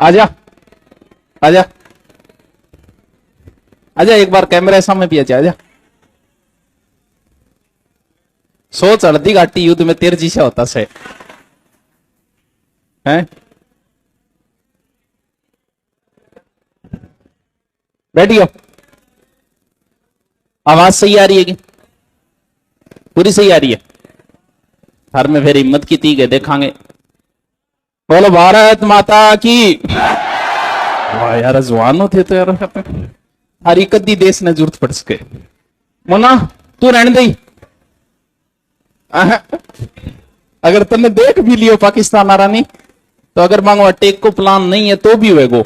आजा आजा आजा, एक बार कैमरे सामने भी आजा। सोच हल्दी घाटी युद्ध में तेर जी से होता से है। बैठियो, आवाज सही आ रही है कि पूरी सही आ रही है? हर में फिर हिम्मत की तीग है, देखांगे। बोलो भारत माता की। वाह यार, जवानों थे तो यार हरी कद्दी देश ने जरूरत पड़ सके। मोना तू रहने दई, अगर तुमने देख भी लियो पाकिस्तान आ रहा, तो अगर मांगो अटैक को प्लान नहीं है तो भी होएगो।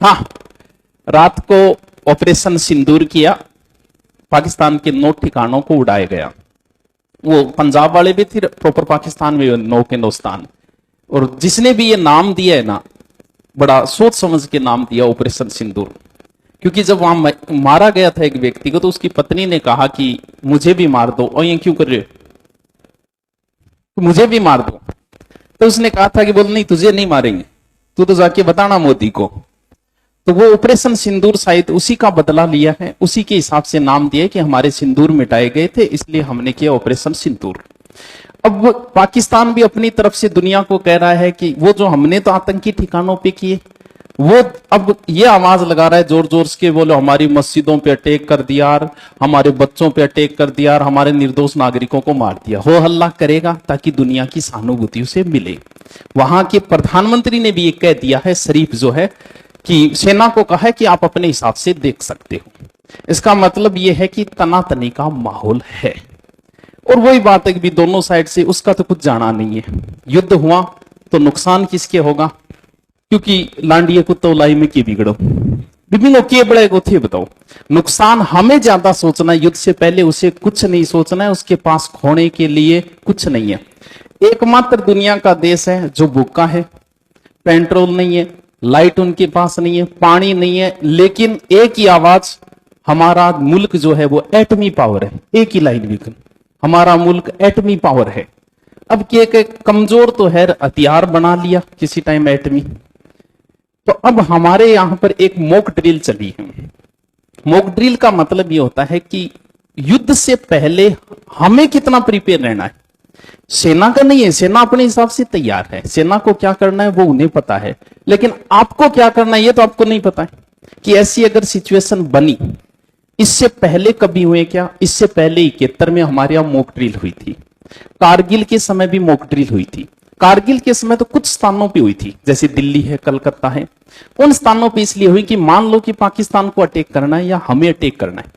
हाँ, रात को ऑपरेशन सिंदूर किया, पाकिस्तान के 9 ठिकानों को उड़ाया गया। वो पंजाब वाले भी थे, प्रॉपर पाकिस्तान में 9 के 9 स्थान। और जिसने भी ये नाम दिया है ना, बड़ा सोच समझ के नाम दिया ऑपरेशन सिंदूर। क्योंकि जब वहां मारा गया था एक व्यक्ति को, तो उसकी पत्नी ने कहा कि मुझे भी मार दो। और ये क्यों कर रहे हो, तो मुझे भी मार दो। तो उसने कहा था कि बोल नहीं, तुझे नहीं मारेंगे, तू तो जाके बताना मोदी को। तो वो ऑपरेशन सिंदूर शायद उसी का बदला लिया है, उसी के हिसाब से नाम दिया कि हमारे सिंदूर मिटाए गए थे, इसलिए हमने किया ऑपरेशन सिंदूर। अब पाकिस्तान भी अपनी तरफ से दुनिया को कह रहा है कि वो जो हमने तो आतंकी ठिकानों पे किए, वो अब ये आवाज लगा रहा है जोर जोर से, बोलो हमारी मस्जिदों पे अटैक कर दिया, हमारे बच्चों पे अटैक कर दिया, हमारे निर्दोष नागरिकों को मार दिया। हो हल्ला करेगा ताकि दुनिया की सहानुभूति उसे मिले। वहां के प्रधानमंत्री ने भी ये कह दिया है, शरीफ जो है, कि सेना को कहा है कि आप अपने हिसाब से देख सकते हो। इसका मतलब यह है कि तनातनी का माहौल है। और वही बात है कि भी दोनों साइड से उसका तो कुछ जाना नहीं है। युद्ध हुआ तो नुकसान किसके होगा? क्योंकि लांडिये कुत्तो लाई में की बिगड़ो, विभिन्न के बड़े को थे बताओ। नुकसान हमें ज्यादा सोचना है, युद्ध से पहले उसे कुछ नहीं सोचना है। उसके पास खोने के लिए कुछ नहीं है। एकमात्र दुनिया का देश है जो भूखा है, पेट्रोल नहीं है, लाइट उनके पास नहीं है, पानी नहीं है, लेकिन एक ही आवाज, हमारा मुल्क जो है वो एटमी पावर है। एक ही लाइन भी, हमारा मुल्क एटमी पावर है। अब के कमजोर तो है, हथियार बना लिया किसी टाइम एटमी। तो अब हमारे यहां पर एक मॉक ड्रिल चली है। मॉक ड्रिल का मतलब ये होता है कि युद्ध से पहले हमें कितना प्रिपेयर रहना है। सेना का नहीं है, सेना अपने हिसाब से तैयार है, सेना को क्या करना है वो उन्हें पता है, लेकिन आपको क्या करना है ये तो आपको नहीं पता है। कि ऐसी अगर सिचुएशन बनी, इससे पहले कभी हुए क्या? इससे पहले 71 में हमारे यहां मॉक ड्रिल हुई थी। कारगिल के समय भी मॉक ड्रिल हुई थी। कारगिल के समय तो कुछ स्थानों पे हुई थी, जैसे दिल्ली है, कलकत्ता है। उन स्थानों पे इसलिए हुई कि मान लो कि पाकिस्तान को अटैक करना है या हमें अटैक करना है।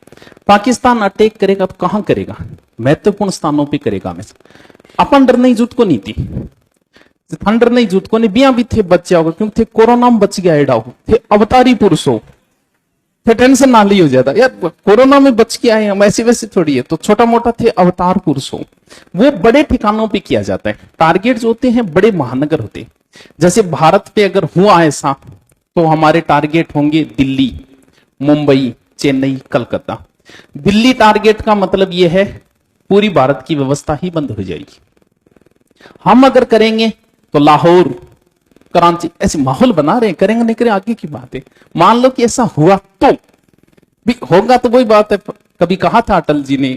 पाकिस्तान अटैक करेगा तो कहां करेगा? महत्वपूर्ण स्थानों पे करेगा हमेशा। अपन डर नहीं जुट को नहीं थी, ठंडर नहीं जुट को नहीं, बिया भी थे बच्चे होगा, क्योंकि थे कोरोना में बच गया एडा हो, थे अवतारी पुरुषों, थे टेंशन ना ली हो जाता यार, कोरोना में बच के आए हम, ऐसे वैसे थोड़ी है। तो छोटा मोटा थे अवतार पुरुषों, वो बड़े ठिकानों पे किया जाता है। टारगेट जो होते हैं बड़े महानगर होते हैं। जैसे भारत पे अगर हुआ ऐसा, तो हमारे टारगेट होंगे दिल्ली, मुंबई, चेन्नई, कलकत्ता। दिल्ली टारगेट का मतलब यह है पूरी भारत की व्यवस्था ही बंद हो जाएगी। हम अगर करेंगे तो लाहौर, कराची, ऐसे माहौल बना रहे हैं, करेंगे नहीं करें आगे की बात है। मान लो कि ऐसा हुआ तो भी होगा, तो वही बात है। कभी कहा था अटल जी ने,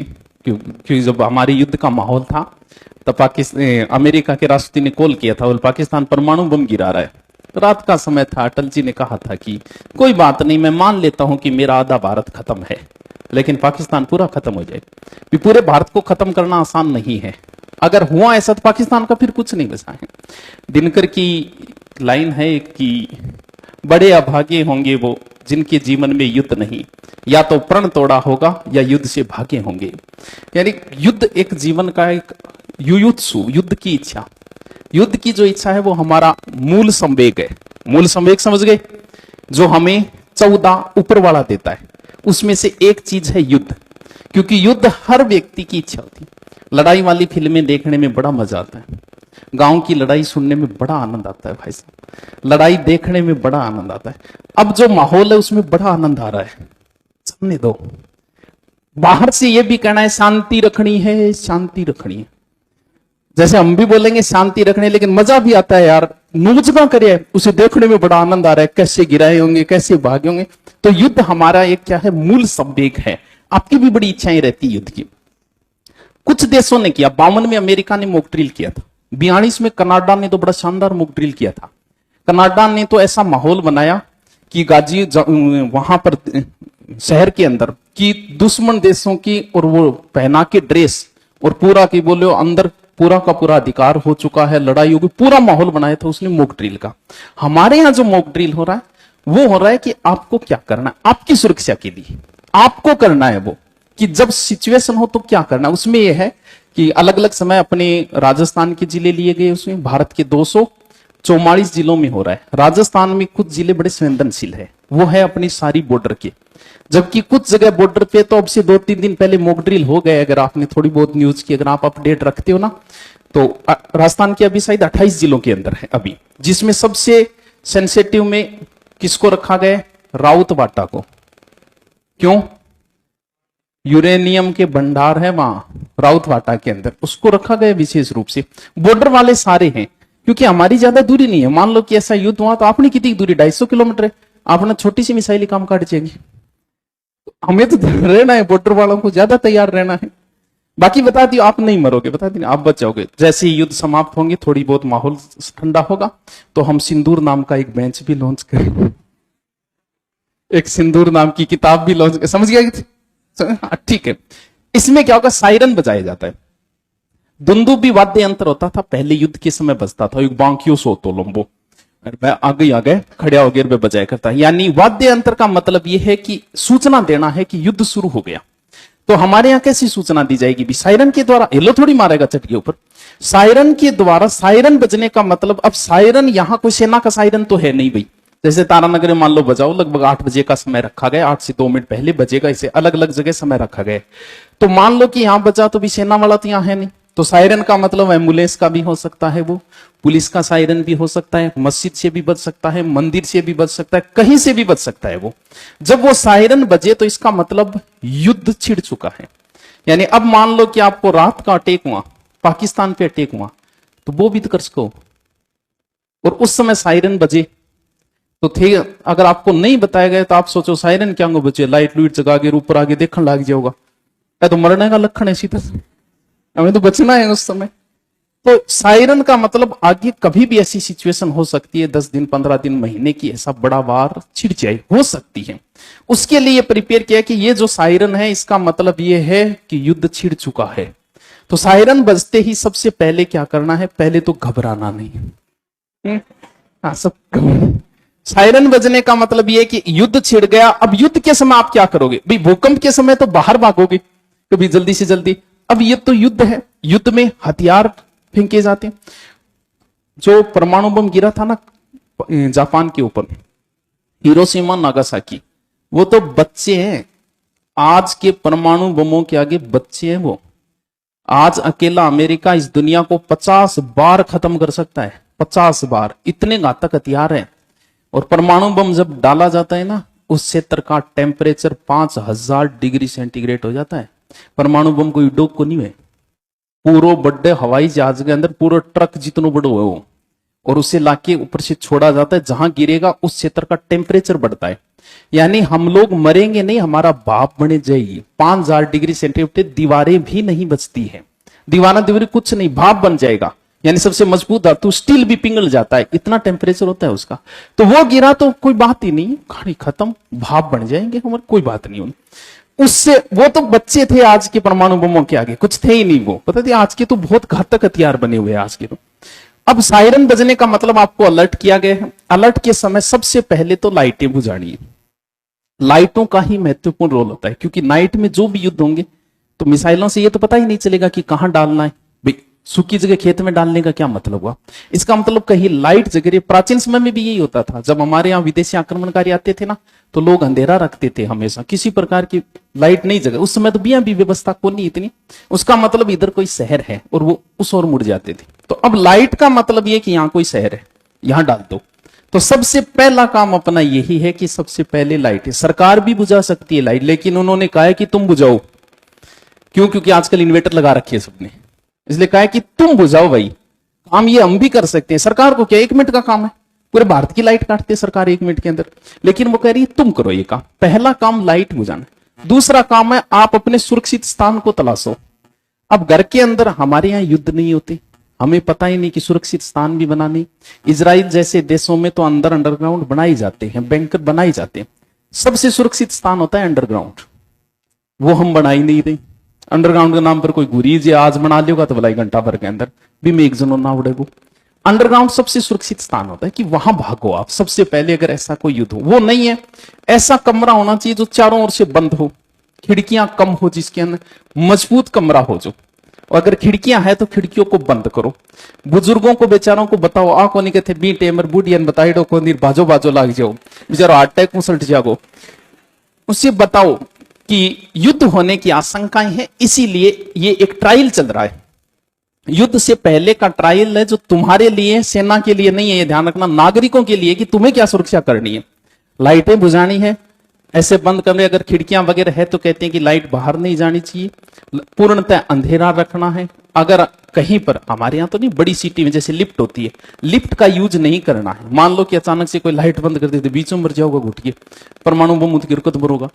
क्योंकि जब हमारे युद्ध का माहौल था तब पाकिस्तान, अमेरिका के राष्ट्रपति ने कॉल किया था, बोले पाकिस्तान परमाणु बम गिरा रहा है। रात का समय था, अटल जी ने कहा था कि कोई बात नहीं, मैं मान लेता हूं कि मेरा आधा भारत खत्म है, लेकिन पाकिस्तान पूरा खत्म हो जाए। पूरे भारत को खत्म करना आसान नहीं है। अगर हुआ ऐसा तो पाकिस्तान का फिर कुछ नहीं बचा है। दिनकर की लाइन है कि बड़े अभागे होंगे वो जिनके जीवन में युद्ध नहीं, या तो प्रण तोड़ा होगा या युद्ध से भागे होंगे। यानी युद्ध एक जीवन का एक युयुत्सु, युद्ध की इच्छा, युद्ध की जो इच्छा है वो हमारा मूल संवेग है। मूल संवेग समझ गए? जो हमें 14 ऊपर वाला देता है, उसमें से एक चीज है युद्ध। क्योंकि युद्ध हर व्यक्ति की इच्छा होती है। लड़ाई वाली फिल्में देखने में बड़ा मजा आता है, गांव की लड़ाई सुनने में बड़ा आनंद आता है भाई साहब, लड़ाई देखने में बड़ा आनंद आता है। अब जो माहौल है उसमें बड़ा आनंद आ रहा है, समझने दो। बाहर से ये भी कहना है शांति रखनी है, शांति रखनी है। जैसे हम भी बोलेंगे शांति रखनी है, लेकिन मजा भी आता है यार, नोजगा करे, उसे देखने में बड़ा आनंद आ रहा है, कैसे गिराए होंगे, कैसे भागे होंगे। तो युद्ध हमारा एक क्या है, मूल संवेग है। आपकी भी बड़ी इच्छाएं रहती युद्ध की। कुछ देशों ने किया, 52 में अमेरिका ने मॉक ड्रिल किया था, 42 में कनाडा ने तो बड़ा शानदार मॉक ड्रिल किया था। कनाडा ने तो ऐसा माहौल बनाया कि वहां पर शहर के अंदर कि दुश्मन देशों की और वो पहना के ड्रेस और पूरा की बोले अंदर पूरा का पूरा अधिकार हो चुका है, लड़ाई होगी, पूरा माहौल बनाया था उसने मॉक ड्रिल का। हमारे यहां जो मॉक ड्रिल हो रहा है वो हो रहा है कि आपको क्या करना है, आपकी सुरक्षा के लिए आपको करना है वो, कि जब सिचुएशन हो तो क्या करना। उसमें यह है कि अलग अलग समय अपने राजस्थान के जिले लिए गए, उसमें भारत के 244 जिलों में हो रहा है। राजस्थान में कुछ जिले बड़े संवेदनशील है, वो है अपनी सारी बॉर्डर के, जबकि कुछ जगह बॉर्डर पे तो अब से 2-3 दिन पहले मॉक ड्रिल हो गए। अगर आपने थोड़ी बहुत न्यूज की अगर आप अपडेट रखते हो ना, तो राजस्थान के अभी शायद 28 जिलों के अंदर है अभी, जिसमें सबसे सेंसिटिव में किसको रखा गया, राउतवाटा को। क्यों? यूरेनियम के भंडार है वहां राउतवाटा के अंदर, उसको रखा गया विशेष रूप से। बॉर्डर वाले सारे हैं, क्योंकि हमारी ज्यादा दूरी नहीं है। मान लो कि ऐसा युद्ध हुआ तो आपने कितनी दूरी, 250 किलोमीटर है, आपने छोटी सी मिसाइल काम काट जाएगी। हमें तो रहना है, बॉर्डर वालों को ज्यादा तैयार रहना है। बाकी बता दियो, आप नहीं मरोगे, बता दी आप बच जाओगे। जैसे ही युद्ध समाप्त होंगे, थोड़ी बहुत माहौल ठंडा होगा, तो हम सिंदूर नाम का एक बेंच भी लॉन्च करेंगे, एक सिंदूर नाम की किताब भी लॉन्च, समझ गया? ठीक है। इसमें क्या होगा, सायरन बजाया जाता है। दुंदुबी वाद्य यंत्र होता था पहले युद्ध के समय बजता था, एक बांकियो सो तो लंबो आगे खड़े हो गए बजाया करता है। यानी वाद्य यंत्र का मतलब यह है कि सूचना देना है कि युद्ध शुरू हो गया। तो हमारे यहां कैसी सूचना दी जाएगी भी, सायरन के द्वारा। हेलो थोड़ी मारेगा चट के ऊपर, सायरन के द्वारा। सायरन बजने का मतलब, अब सायरन यहां कोई सेना का सायरन तो है नहीं भाई। जैसे तारानगर में मान लो बजाओ, लगभग 8 बजे का समय रखा गया, 8 से 2 मिनट पहले बजेगा, इसे अलग अलग जगह समय रखा गया। तो मान लो कि यहां बजा तो भी सेना वाला तो यहां है नहीं, तो सायरन का मतलब एम्बुलेंस का भी हो सकता है, वो पुलिस का सायरन भी हो सकता है, मस्जिद से भी बज सकता है, मंदिर से भी बज सकता है, कहीं से भी बज सकता है वो। जब वो सायरन बजे तो इसका मतलब युद्ध छिड़ चुका है। यानी अब मान लो कि आपको रात का अटैक हुआ, पाकिस्तान पे अटैक हुआ, तो वो भी तो कर सको, और उस समय सायरन बजे तो थे। अगर आपको नहीं बताया गया तो आप सोचो सायरन क्या बचे, लाइट लूट जगा के ऊपर आगे देखने लग जाओगा, तो मरने का लक्षण है सीधा, हमें तो बचना है उस समय। तो सायरन का मतलब आगे कभी भी ऐसी सिचुएशन हो सकती है, 10 दिन 15 दिन महीने की, ऐसा बड़ा वार छिड़ जाए, हो सकती है। उसके लिए प्रिपेयर किया कि ये जो सायरन है इसका मतलब ये है कि युद्ध छिड़ चुका है। तो सायरन बजते ही सबसे पहले क्या करना है, पहले तो घबराना नहीं। हाँ, सब सायरन बजने का मतलब ये कि युद्ध छिड़ गया। अब युद्ध के समय आप क्या करोगे भाई, भूकंप के समय तो बाहर भागोगे कभी जल्दी से जल्दी। अब ये तो युद्ध है, युद्ध में हथियार फेंके जाते हैं। जो परमाणु बम गिरा था ना जापान के ऊपर, हिरोशिमा नागासाकी, वो तो बच्चे हैं, आज के परमाणु बमों के आगे बच्चे हैं वो। आज अकेला अमेरिका इस दुनिया को 50 बार खत्म कर सकता है, 50 बार, इतने घातक हथियार हैं। और परमाणु बम जब डाला जाता है ना, उस क्षेत्र का टेम्परेचर 5000 डिग्री सेंटीग्रेड हो जाता है। परमाणु बम कोई डोक को नहीं है, पूरा बड़े हवाई जहाज के अंदर पूरा ट्रक जितना बड़ा हो वो, और उसे लाके ऊपर से छोड़ा जाता है, जहां गिरेगा उस क्षेत्र का टेम्परेचर बढ़ता है। यानी हम लोग मरेंगे नहीं, हमारा भाप बने जाएगी। 5000 डिग्री सेंटीग्रेड, दीवारें भी नहीं बचती है, दीवारें कुछ नहीं, भाप बन जाएगा। यानी सबसे मजबूत धातु स्टील भी पिघल जाता है, इतना टेम्परेचर होता है उसका। तो वो गिरा तो कोई बात ही नहीं, कहानी खत्म, भाप बन जाएंगे हमारे, कोई बात नहीं। उससे वो तो बच्चे थे आज के परमाणु बमों के आगे, कुछ थे ही नहीं वो, पता थी। आज के तो बहुत घातक हथियार बने हुए हैं आज के तो। अब सायरन बजने का मतलब आपको अलर्ट किया गया है। अलर्ट के समय सबसे पहले तो लाइटें बुझानी है। लाइटों का ही महत्वपूर्ण रोल होता है, क्योंकि नाइट में जो भी युद्ध होंगे तो मिसाइलों से ये तो पता ही नहीं चलेगा कि कहां डालना है भाई। सूखी जगह खेत में डालने का क्या मतलब हुआ, इसका मतलब कहीं लाइट जगह रही। प्राचीन समय में भी यही होता था, जब हमारे यहाँ विदेशी आक्रमणकारी आते थे ना, तो लोग अंधेरा रखते थे हमेशा, किसी प्रकार की लाइट नहीं जगह। उस समय तो बिया भी व्यवस्था को नहीं इतनी, उसका मतलब इधर कोई शहर है और वो उस ओर मुड़ जाते थे। तो अब लाइट का मतलब ये कि यहाँ कोई शहर है, यहां डाल दो। तो सबसे पहला काम अपना यही है कि सबसे पहले लाइट है। सरकार भी बुझा सकती है लाइट, लेकिन उन्होंने कहा है कि तुम बुझाओ। क्यों? क्योंकि आजकल इन्वर्टर लगा रखी है सबने, इसलिए कहा है कि तुम बुझाओ भाई। काम ये हम भी कर सकते हैं। सरकार को क्या 1 मिनट का काम है, पूरे भारत की लाइट काटती है सरकार 1 मिनट के अंदर, लेकिन वो कह रही है तुम करो ये काम। पहला काम लाइट बुझाना, दूसरा काम है आप अपने सुरक्षित स्थान को तलाशो। अब घर के अंदर हमारे यहाँ युद्ध नहीं होते, हमें पता ही नहीं कि सुरक्षित स्थान भी बनाने। इजराइल जैसे देशों में तो अंदर अंडरग्राउंड बनाए जाते हैं, बैंकर बनाए जाते हैं। सबसे सुरक्षित स्थान होता है अंडरग्राउंड, वो हम बना ही नहीं रहे। अंडरग्राउंड के नाम पर कोई गुरीज या आज बना लियोगा तो भलाई घंटा भर के अंदर भी में एक जनों ना उड़ेगो। अंडरग्राउंड सबसे सुरक्षित स्थान होता है कि वहां भागो आप सबसे पहले, अगर ऐसा कोई युद्ध हो। वो नहीं है, ऐसा कमरा होना चाहिए जो चारों ओर से बंद हो, खिड़कियां कम हो, जिसके अंदर मजबूत कमरा हो जो। और अगर खिड़कियां हैं तो खिड़कियों को बंद करो। बुजुर्गों को बेचारों को बताओ, आ को नहीं कहते बी टेमर बूढ़ियन बताइडो को नीर बाजो बाजो लाग जाओ, बेचारो हार्ट अटैक में सल्ट जागो। उसे बताओ कि युद्ध होने की आशंकाएं हैं, इसीलिए ये एक ट्रायल चल रहा है। युद्ध से पहले का ट्रायल है जो तुम्हारे लिए, सेना के लिए नहीं है, ये ध्यान रखना, नागरिकों के लिए कि तुम्हें क्या सुरक्षा करनी है। लाइटें बुझानी है, ऐसे बंद कमरे, अगर खिड़कियां वगैरह है तो कहते हैं कि लाइट बाहर नहीं जानी चाहिए, पूर्णतः अंधेरा रखना है। अगर कहीं पर, हमारे यहाँ तो नहीं, बड़ी सिटी में जैसे लिफ्ट होती है, लिफ्ट का यूज नहीं करना है। मान लो कि अचानक से कोई लाइट बंद कर देते, बीच में मर जाओगा घुट के, परमाणु बम गिर को तो मरोगा।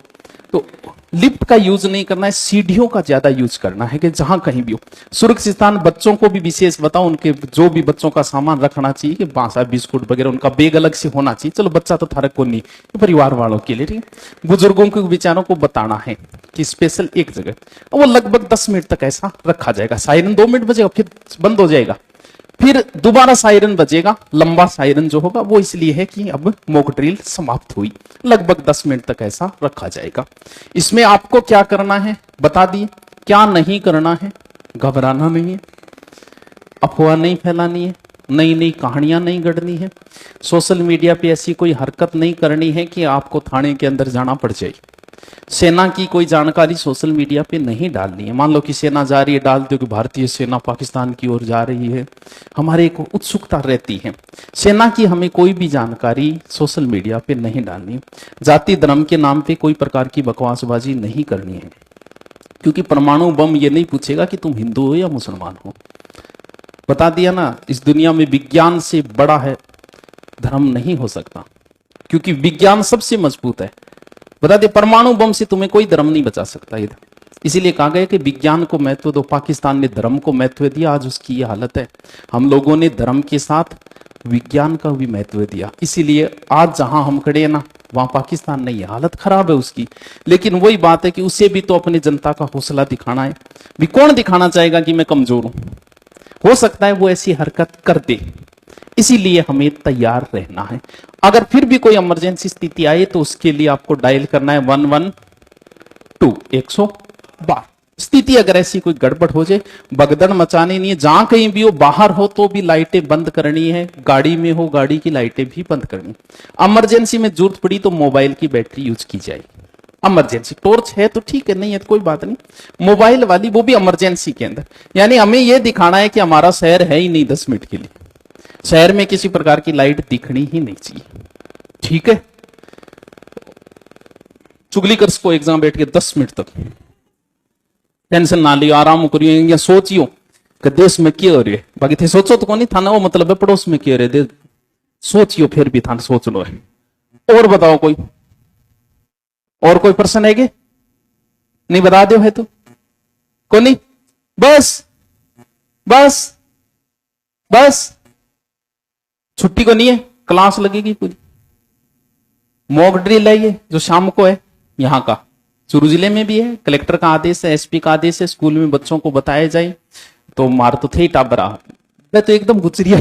तो लिफ्ट का यूज नहीं करना है, सीढ़ियों का ज्यादा यूज करना है कि जहां कहीं भी हो सुरक्षित स्थान। बच्चों को भी विशेष बताओ, उनके जो भी बच्चों का सामान रखना चाहिए कि बांसा बिस्कुट वगैरह, उनका बैग अलग से होना चाहिए। चलो बच्चा तो थारक को नहीं, परिवार वालों के लिए, ठीक है। बुजुर्गों के विचारों को बताना है कि स्पेशल एक जगह, वो लगभग 10 मिनट तक ऐसा रखा जाएगा। सायरन 2 मिनट बजेगा, फिर बंद हो जाएगा, फिर दोबारा सायरन बजेगा। लंबा सायरन जो होगा वो इसलिए है कि अब मॉक ड्रिल समाप्त हुई, लगभग 10 मिनट तक ऐसा रखा जाएगा। इसमें आपको क्या करना है बता दिए, क्या नहीं करना है। घबराना नहीं है, अफवाह नहीं फैलानी है, नई नई कहानियां नहीं गढ़नी है, सोशल मीडिया पे ऐसी कोई हरकत नहीं करनी है कि आपको थाने के अंदर जाना पड़ जाए। सेना की कोई जानकारी सोशल मीडिया पे नहीं डालनी है। मान लो कि सेना जा रही है, डाल दो कि भारतीय सेना पाकिस्तान की ओर जा रही है, हमारे एक उत्सुकता रहती है। सेना की हमें कोई भी जानकारी सोशल मीडिया पे नहीं डालनी है। जाति धर्म के नाम पे कोई प्रकार की बकवासबाजी नहीं करनी है, क्योंकि परमाणु बम ये नहीं पूछेगा कि तुम हिंदू हो या मुसलमान हो। बता दिया ना, इस दुनिया में विज्ञान से बड़ा है धर्म नहीं हो सकता, क्योंकि विज्ञान सबसे मजबूत है। बता दे, परमाणु बम से तुम्हें कोई धर्म नहीं बचा सकता इधर। इसीलिए कहा गया कि विज्ञान को महत्व दो। पाकिस्तान ने धर्म को महत्व दिया, आज उसकी ये हालत है। हम लोगों ने धर्म के साथ विज्ञान का भी महत्व दिया, इसीलिए आज जहां हम खड़े हैं ना, वहां पाकिस्तान नहीं है, हालत खराब है उसकी। लेकिन वही बात है कि उसे भी तो अपनी जनता का हौसला दिखाना है। भी कौन दिखाना चाहेगा कि मैं कमजोर हूं? हो सकता है वो ऐसी हरकत कर दे, इसीलिए हमें तैयार रहना है। अगर फिर भी कोई इमरजेंसी स्थिति आए तो उसके लिए आपको डायल करना है 112 112। स्थिति अगर ऐसी कोई गड़बड़ हो जाए, भगदड़ मचानी नहीं है। जहां कहीं भी हो, बाहर हो तो भी लाइटें बंद करनी है, गाड़ी में हो गाड़ी की लाइटें भी बंद करनी। इमरजेंसी में जरूरत पड़ी तो मोबाइल की बैटरी यूज की जाए। इमरजेंसी टॉर्च है तो ठीक है, नहीं है तो कोई बात नहीं, मोबाइल वाली, वो भी इमरजेंसी के अंदर। यानी हमें यह दिखाना है कि हमारा शहर है ही नहीं 10 मिनट के लिए, शहर में किसी प्रकार की लाइट दिखनी ही नहीं चाहिए, ठीक है। चुगली कर सको एग्जाम बैठ के 10 मिनट तक, टेंशन ना लियो, आराम करियो, या सोचियो कि देश में क्या हो रही है। बाकी थे सोचो तो कौन थाना, वो मतलब है पड़ोस में क्या हो रहे, सोचियो, फिर भी थाना सोच लो है। और बताओ कोई, और कोई प्रश्न है कि नहीं? बता दो है तो कौन नहीं? बस बस बस, छुट्टी को नहीं है, क्लास लगेगी पूरी। मॉक ड्रिल है ये जो शाम को है, यहां का चूरू जिले में भी है, कलेक्टर का आदेश है, एसपी का आदेश है, स्कूल में बच्चों को बताया जाए। तो मार तो थे ही टाबरा, मैं तो एकदम गुजरिया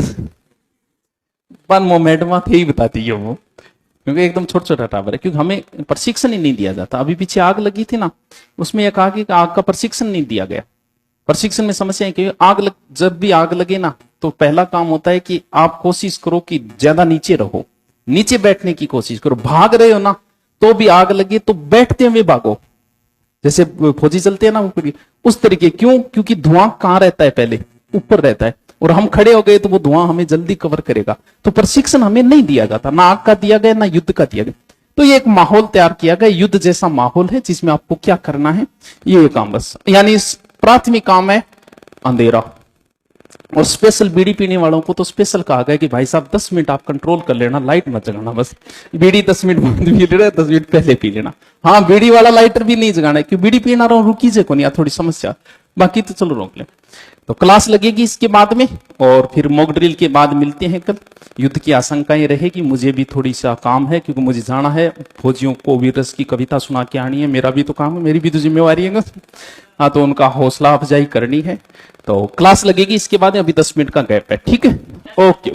पर मैडमा थे ही बताती है वो, क्योंकि एकदम छोटा छोटा टावर है। क्योंकि हमें प्रशिक्षण ही नहीं दिया जाता। अभी पीछे आग लगी थी ना, उसमें यह कहा कि आग का प्रशिक्षण नहीं दिया गया। प्रशिक्षण में समस्या है कि जब भी आग लगे ना, तो पहला काम होता है कि आप कोशिश करो कि ज्यादा नीचे रहो, नीचे बैठने की कोशिश करो। भाग रहे हो ना, तो भी आग लगे तो बैठते हुए भागो, जैसे फौजी चलते हैं ना ऊपर, उस तरीके। क्यों? क्योंकि धुआं कहां रहता है, पहले ऊपर रहता है, और हम खड़े हो गए तो वो धुआं हमें जल्दी कवर करेगा। तो प्रशिक्षण हमें नहीं दिया जाता, ना आग का दिया गया, ना युद्ध का दिया गया। तो ये एक माहौल तैयार किया गया, युद्ध जैसा माहौल है, जिसमें आपको क्या करना है ये काम बस। यानी प्राथमिक काम है अंधेरा, और स्पेशल बीड़ी पीने वालों को तो स्पेशल कहा गया कि भाई साहब 10 मिनट आप कंट्रोल कर लेना, लाइट मत जगाना, बस बीड़ी 10 मिनट बाद पी लेना, 10 मिनट पहले पी लेना। हाँ, बीड़ी वाला लाइटर भी नहीं जगाना है, क्यों बीड़ी पीना रहा हूं, रुकीजे को नहीं, थोड़ी समस्या, बाकी तो चलो रोक ले। तो क्लास लगेगी इसके बाद में, और फिर मॉक ड्रिल के बाद मिलते हैं कल। युद्ध की आशंकाएं रहेगी, मुझे भी थोड़ी सा काम है क्योंकि मुझे जाना है, फौजियों को वीरस की कविता सुना के आनी है, मेरा भी तो काम है, मेरी भी तो जिम्मेवारी है। हाँ, तो उनका हौसला अफजाई करनी है। तो क्लास लगेगी इसके बाद, अभी 10 मिनट का गैप है, ठीक है, ओके।